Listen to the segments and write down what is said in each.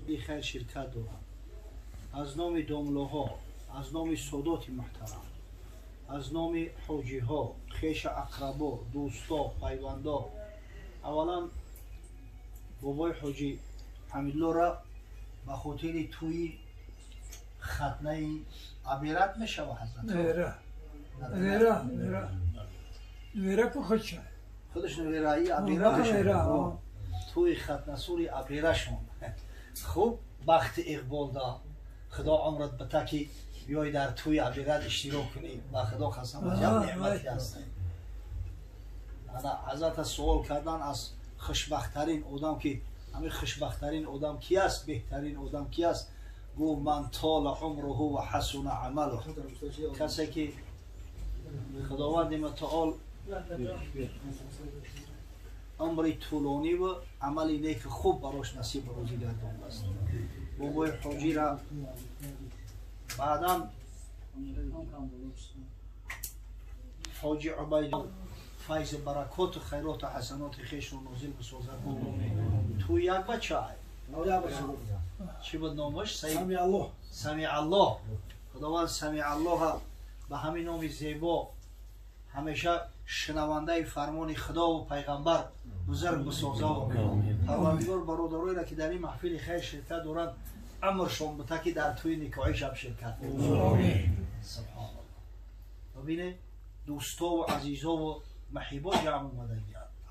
این خیر شرکت دارم از نام داملوها، از نام سادات محترم، از نام حاجی ها، خیش اقربا، دوستا، پیوندا. اولا بابای حاجی حمیدالله را به خاطر توی ختنه عبیرت میشه و حضرت نویره که خود شد خودش نویرهی عبیره میشه توی ختنه سوری عبیره شون. خوب بخت اقبال دا خدا عمرت بتا که بیای در توی عبیرت اشتراک کنی با خدا قسم از یک نعمتی هستی. حضرت سوال کردن از خوشبختترین آدم که همین خوشبختترین آدم کی است، بهترین آدم کی است؟ گو من طال عمره و حسن عمله، کسی که خداوند متعال عمر طولانی و عملی نیک خوب براش نصیب روزی گردانده است. بابای حاجی را بعدا حاجی عبید فیض برکات و خیرات و حسنات خیش رو نازل بسازد. تو یک بچه چی بود نامش؟ سمیع الله. سمیع الله. خداوند سمیع الله به همین نام زیبا همیشه شنونده فرمان خدا و پیغمبر بزرگ بسازه و پروردگار برادرایی را که در این محفل خیر شرکت دارند عمرشون بده که در توی نکاحش هم شرکت کنند. سبحان الله. ببینه دوستا و عزیزا و محبا جمع اومدن.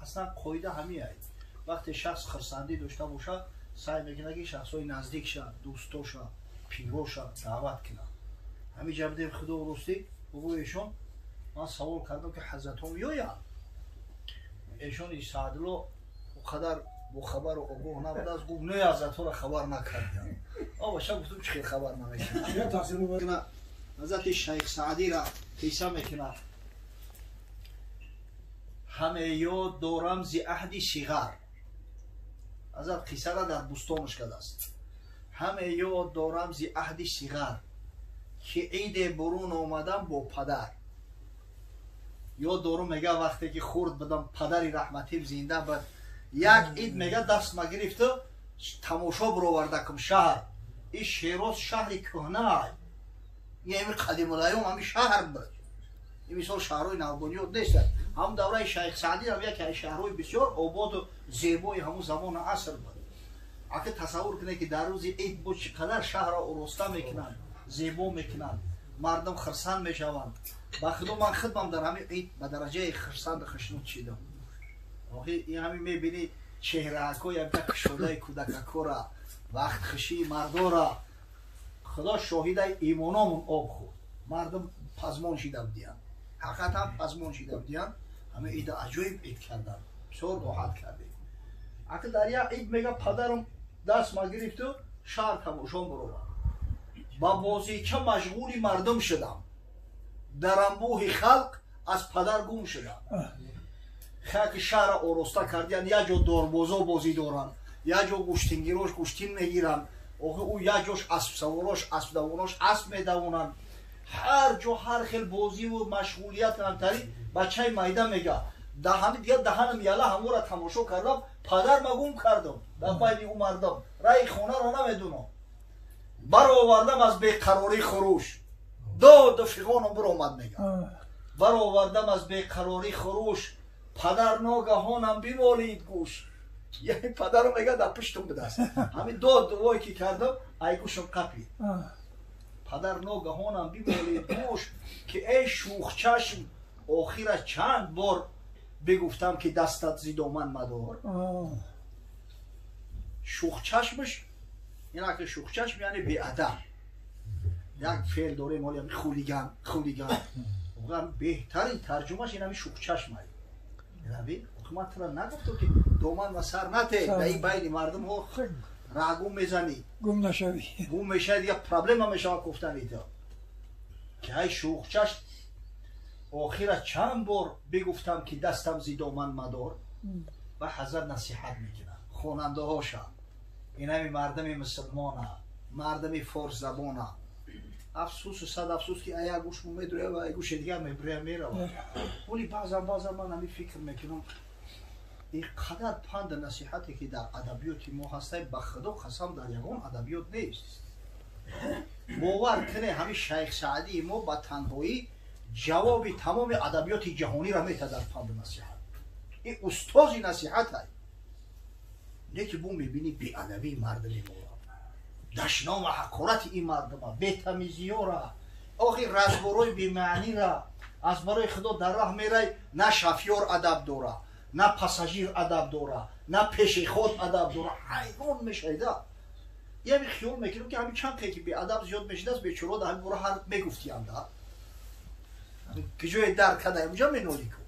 اصلا قاعده همین است، وقتی شخص خرسندی داشته باشه سعی میکنه که شخصای نزدیکش، دوستاش، پیروش دعوت کنه. همین جبده خدا و راستی بابایشون من سوال کردم که حضرت هم یا ایشون این سعدالله قدر با خبر و آگاه نبود از گفت نه حضرت را خبر نکردیم. باشه گفتم چه خبر نمیکنه. حضرت شیخ سعدی را قصه میکنه همه یاد دارم زی عهد صغر. حضرت قصه را در بستانش کرده است. همه یاد دارم زی عهد صغر که عید برون آمدم با پدر. یاد دارم میگه وقتی که خورد بدم پدری رحمتیم زنده بود یک عید میگه دست ما گرفته تماشا برآورده کم شهر. این شیراز شهری کهنه یه همین قدیم الایام همین شهر بود. این مثال شهرهای نوبنیاد نیست. هم دوره شیخ سعدی هم یک شهرهای بسیار آباد و زیبای همون زمان عصر بود. اگه تصور کنه که در روز عید بود چقدر شهر را آراسته میکنن، زیبا میکنن، مردم خرسند میشوند. با خدا من خودم در همین عید به درجه خرسند خشنود چیدم. این همین میبینی چهره اکا یک شده کودککا را وقت خشی مردا را خدا شاهده ایمانامون آب خورد. مردم پزمان شیده بودیان، حقیقت هم پزمان شیده بودیان. همه عید عجایب عید کردن، بسیار راحت کردیم. اگه در یک عید میگه پدرم دست ما گرفت و شهر تماشام برو با بازیچه مشغولی مردم شدم، در انبوه خلق از پدر گم شدم. خاک شهر آراسته کردن، یا جا داربازا بازی دارن، یا جا گوشتینگیراش گوشتین میگیرن، او یا جاش اسب سواراش اسب دواناش اسب میدونن. هر جا هر خیل بازی و مشغولیت همتری بچه میده میگه همین دیگه دهنم یاله همو را تماشا کردم پدر مگم کردم در بین او مردم رای خونه را نمیدونم. برآوردم از بیقراری خروش داد و فیغانم برآمد میگه. برآوردم از بیقراری خروش پدر ناگهانم بیمالید گوش. یعنی پدرم میگه در پشتم بدست همین داد دوایی که کردم ای گوشم قپید. پدر ناگهانم بیمالید گوش که ای شوخ چشم آخر چند بار بگفتم که دستت زی دامن مدار. شوخ چشمش یعنی که شوخ چشم یعنی بی‌ادب، یک فعل داره مالی همین خولیگان. بهترین ترجمهش این همین شوخ چشم هایی. من تو را نگفتم که دامن و سر نته در این بین مردم ها رگم میزنی گم نشوی گم میشه دیگه پرابلم هم میشه گفتن ایتا که ای شوخ چشم آخر چند بار بگفتم که دستم زی دامن مدار. و حضرت نصیحت میکنن خواننده هاشا این همین مردم مسلمان مردم فارس زبان. افسوس و صد افسوس که ای گوش میدره و ای گوش دیگه میبره میره. ولی بعضا من همین فکر میکنم اینقدر پند نصیحتی که در ادبیات ما هسته به خدا قسم در یگان ادبیات نیست. باور کنه همین شیخ سعدی ما با تنهایی جواب تمام ادبیات جهانی را میده در پند نصیحت. این استاد نصیحت است. نه که بو میبینی بی ادبی مردمی ما دشنام و حقارت این مردم بی تمیزی ها را آخی رزبروی بی معنی را از برای خدا در راه میره. نه شفیار ادب دوره، نه پاساژیر ادب دوره، نه پیش خود ادب دوره. حیوان میشیده. یه خیال میکنم که همین چند که بی ادب زیاد میشیده است بیچاره در برای هر میگفتی هم ده که جوی در کده اونجا مینولی کن.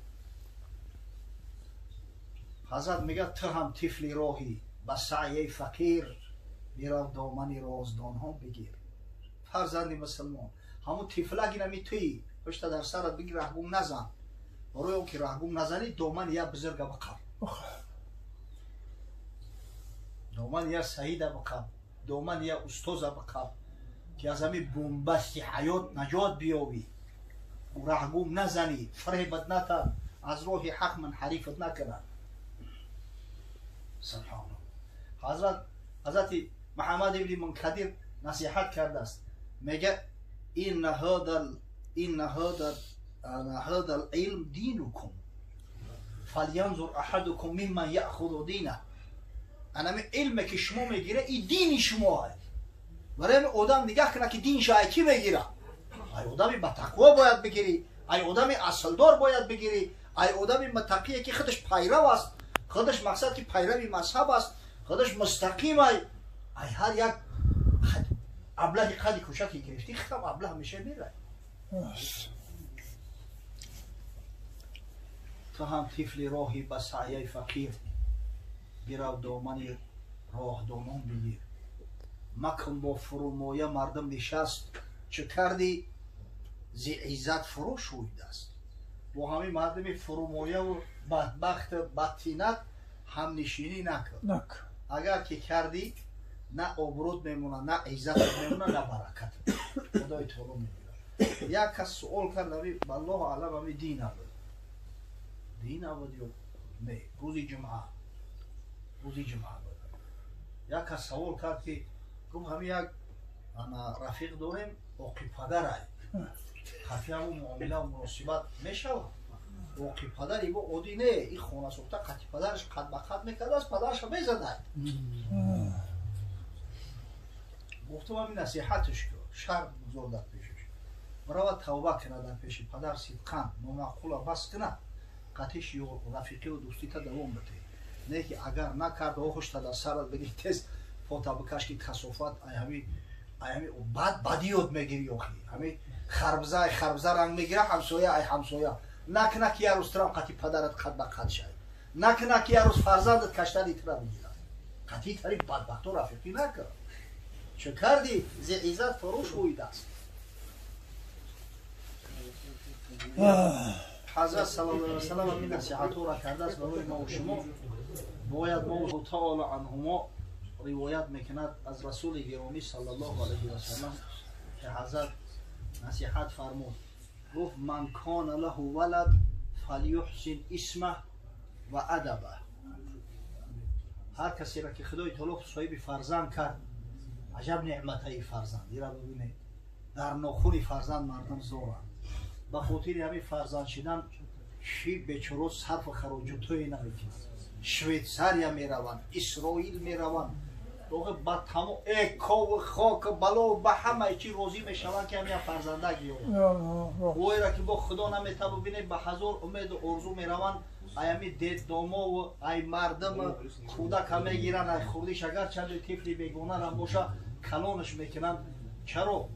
حضرت میگه تو هم طفل راهی با سعی فقیر بیرو دامن رازدان ها بگیر. فرزند مسلمان همون طفلگی نمی توی پشت در سرت بگی رهگم نزن. برای اون که رهگم نزنی دامن یا بزرگ بقر، دامن یا سعید بقر، دامن یا استوز بقر که از همین بومبستی حیات نجات بیابی. رهگم نزنی، فریبت نتن، از راه حق منحرفت نکنن. سبحان الله. حضرت محمد ابن منکدر نصیحت کرده است. میگه این هذا العلم دینکم فلینظر احدکم ممن یأخذ دینه. این علم که شما میگیره این دین شما است. برای آدم نگاه کنه که دین شای کی میگیره. ای آدمی با تقوا باید بگیری، ای آدمی اصلدار باید بگیری، ای آدمی متقیه که خودش پیرو است، خودش مقصد که پیروی مذهب است، خودش مستقیم ای هر یک ابله قدی کوچکی گرفتی خب ابله میشه میره. تو هم طفل راهی با سعی فقیر بیرو دامن راه دامن بگیر. مکن با فرومایه مردم نشست چه کردی زی عزت فرو شویده است. با همین مردم فرومایه و بدبخت بدتینت هم نشینی نکن. اگر که کردی نه آبرود میمونه، نه عزت میمونه، نه برکت. خدای تو رو میگیره. یک کس سوال کرد نبی والله اعلم همی دین عبد یا نه روزی جمعه بود. یک کس سوال کرد که گفت همی یک رفیق داریم عاقی پدر ای خفی همون معامله و مناسبت میشود. عاقی پدری با عادی نه این خانه سوخته قطی پدرش قد به قد میکرده از پدرش هم میزده. گفتم همین نصیحتش که شرط بزرگ در پیشش برای توبه کنه در پیش پدر صدقا نامعقول بس کنه قطعش یا رفیقی و دوستی تا دوام بده. نه که اگر نکرد آخوش تا در سرت بگی تست فوتا بکش که کسافت همین بعد بدیوت میگیری آخی همین خربزه رنگ میگیره همسایه همسایه نکنه که یه روز ترام قطعی پدرت قد به قد شد، نکنه که یه روز فرزندت کشتن ایتره بگیره. قطعی تری بدبخت و رفیقی نکن. چه کردی؟ زی عزت فروش بویده است. حضرت صلی الله علیه و سلم همین نصیحت را کرده است برای ما و شما. باید ما و تعالی عنهما روایت میکند از رسول گرامی صلی الله علیه و سلم که حضرت نصیحت فرمود. گفت من کان له ولد فلیحسن اسمه و ادبه. هر کسی را که خدای تعالی صاحب فرزند کرد عجب نعمتای فرزند را ببینید. در ناخون فرزند مردم زورن. به خاطر همین فرزند شدن چی بیچاره صرف خراجاتای نمیکنن. شویتزاریا میروند، اسرائیل میروند. دوغه با تمام کاو و خاک بلا و به همه چی راضی میشوند که همین فرزندک بیارند. وای را که با خدا نمیتونه ببینه به هزار امید و آرزو میروند. ایمی دید داما و ای مردم کودک هم میگیرن، ای خوردیش اگر چند طفلی بیگانه را باشه کلانش میکنن. چرا؟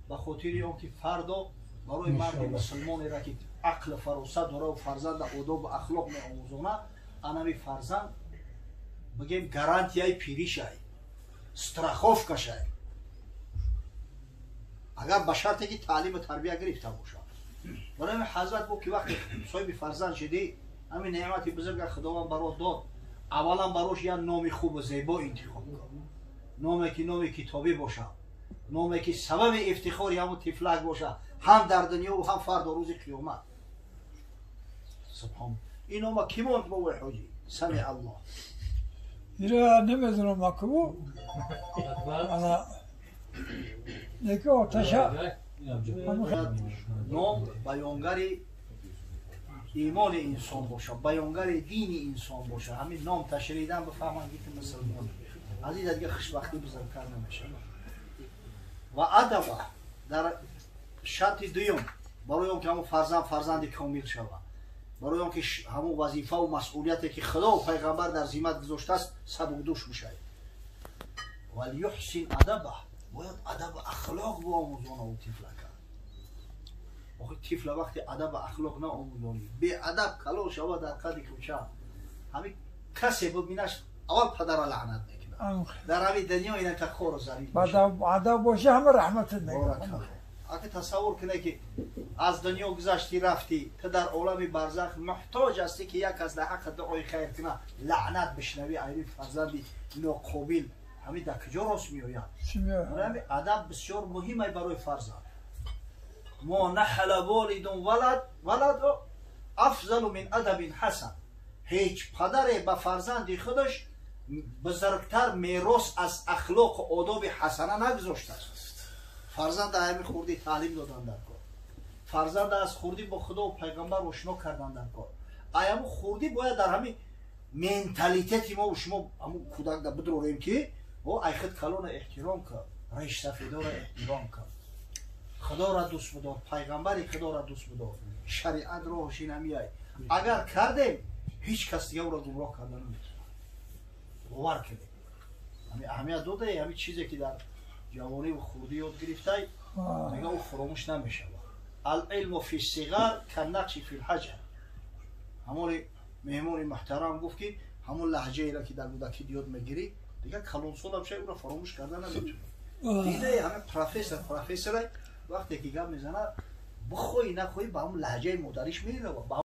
به خاطر اون که فردا برای مرد مسلمانی را که عقل فراسته داره و فرزند آداب و اخلاق میآموزونه، انمی فرزند بگیم گارانتیای پیری شای، استراخوف کشای. اگر به شرطی که تعلیم و تربیت گرفته باشه. برای حضرت بود که وقتی صاحب فرزند شدی همین نعمت بزرگ خداوند برات داد. اولا براش یه نام خوب و زیبا انتخاب کن. نامی که نام کتابی باشه، نامی که سبب افتخار همون طفلک باشه، هم در دنیا و هم فردا روز قیامت. سبحان این نام کی ماند با حاجی؟ سمع الله. ایره نمیدونم مکبو انا دیگه آتشه نام بیانگر ایمان انسان باشه، بیانگر دین انسان باشه. همین نام تشریدن بفهمن که مسلمان از این دیگه خوشبختی بزرگتر نمیشه. و ادب در شرط دوم برای اون که همون فرزند کامل شود، برای اون که همون وظیفه و مسئولیتی که خدا و پیغمبر در ذمت گذاشته است سبکدوش بشه. ولی یحسن ادبه، باید ادب اخلاق با آموزان و طفلک. آخه طفل وقتی ادب اخلاق نه آموزانی به ادب کلو شود در قد کوچه، همین کسی ببینش اول پدر لعنت میکنه. در همین دنیا اینه که خور و ذلیل باشه. ادب باشه همه رحمت میکنه. اگه تصور کنه که از دنیا گذشتی رفتی تو در عالم برزخ محتاج هستی که یک از در حق دعای خیر کنه لعنت بشنوی، ایری فرزندی ناقابل همین در کجا راست میآید؟ همین ادب بسیار مهمه برای فرزند. ما نحل والد ولد افضل من ادب حسن. هیچ پدر به فرزند خودش بزرگتر میراث از اخلاق و آداب حسنه نگذاشته است. فرزند همین خوردی تعلیم دادن در کار، فرزند از خوردی با خدا و پیغمبر آشنا کردن در کار. ایامو خوردی باید در همین منتالیتی ما و شما همون کودک در بدروریم که ای خود کلان احترام کرد، ریش سفیدا را احترام کرد، خدا را دوست بدار، پیغمبر خدا را دوست بدار، شریعت را هوشی نمیای. اگر کردیم هیچ کس دیگه او را گمراه کردن نمیتونه. باور کنید. همین اهمیت داده، همین چیزی که در جوانی و خودی یاد گرفته دیگه او فراموش نمیشه. العلم فی الصغر کالنقش فی الحجر. همون مهمان محترم گفت که همون لهجه را که در کودکی یاد میگیری دیگه کلان سال هم او را فراموش کردن نمیتونه. دیده همه پروفسور وقتی که گپ میزنه بخوی نخوی با همون لهجه مادریش میره.